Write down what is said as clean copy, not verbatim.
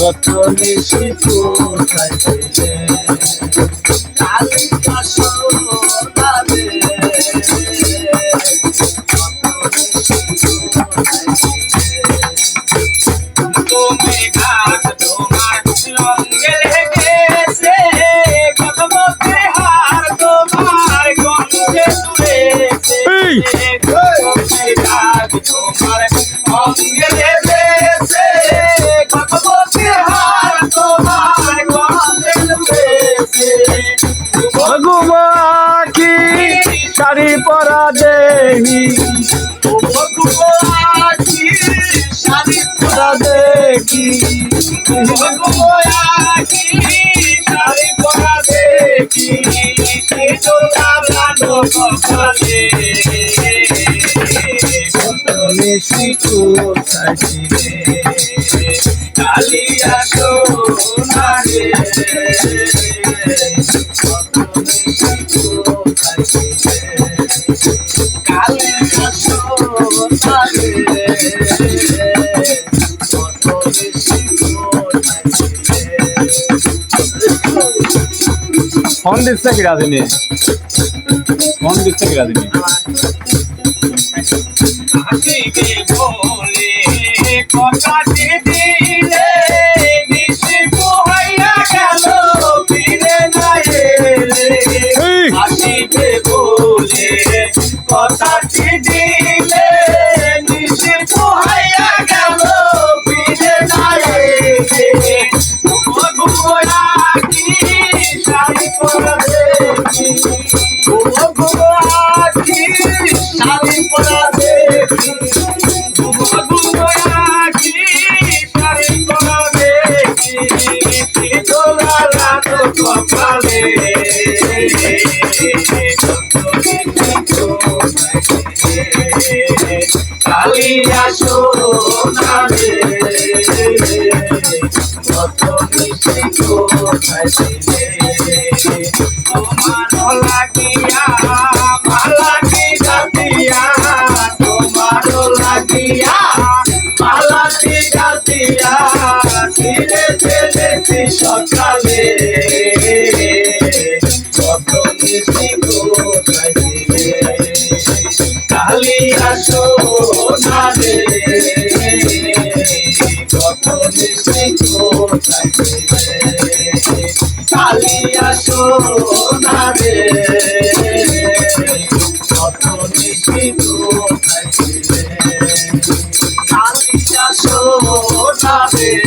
কত নিশি কোথায় ছিলে কালিয়া সোনা রে তুমি ঘাট তোমার রঙে লেগেছে কত মধ্যে হার তোমার গন্ধে তুলেছে তুমি ঘাট তোমার রঙে লেগেছে কত মধ্যে হার তোমার গন্ধে তুলেছে ঘুমা কি শাড়ি পরা দেহি শাড়ি পরা দেখি শাড়ি পরা দেখি নিশি কোথায় ছিলে কালিয়া সোনা রে কালিয়া সোনা রে ফোন দিচ্ছে কি রাধিনী ফোন দিচ্ছে কি রাধিনী আসিবে বলে কথাটি দিলে নিশি পোহাইয়া গেল ফিরে না এলে আসিবে বলে কথাটি দিলে নিশি পোহাইয়া গেল ফিরে না এলে ঘুমোয়া কি শাড়ি পরা দেখি ঘুমোয়া কি শাড়ি পরা দেখি ঘুমোয়া কি শাড়ি পরা দেখি তোলা রাত কপালে কালিয়া সোনা রে কত নিশি কোথায় ছিলে তোমার লাগিয়া মালা কি গাতিয়া তোমার লাগিয়া মালা কি গাতিয়া ফিরে ফেলেছি সকালে কত নিশি কোথায় ছিলে কালিয়া সোনা রে কত নিশি কোথায় ছিলে কালিয়া সোনা রে কত নিশি কোথায় ছিলে কালিয়া সোনা রে।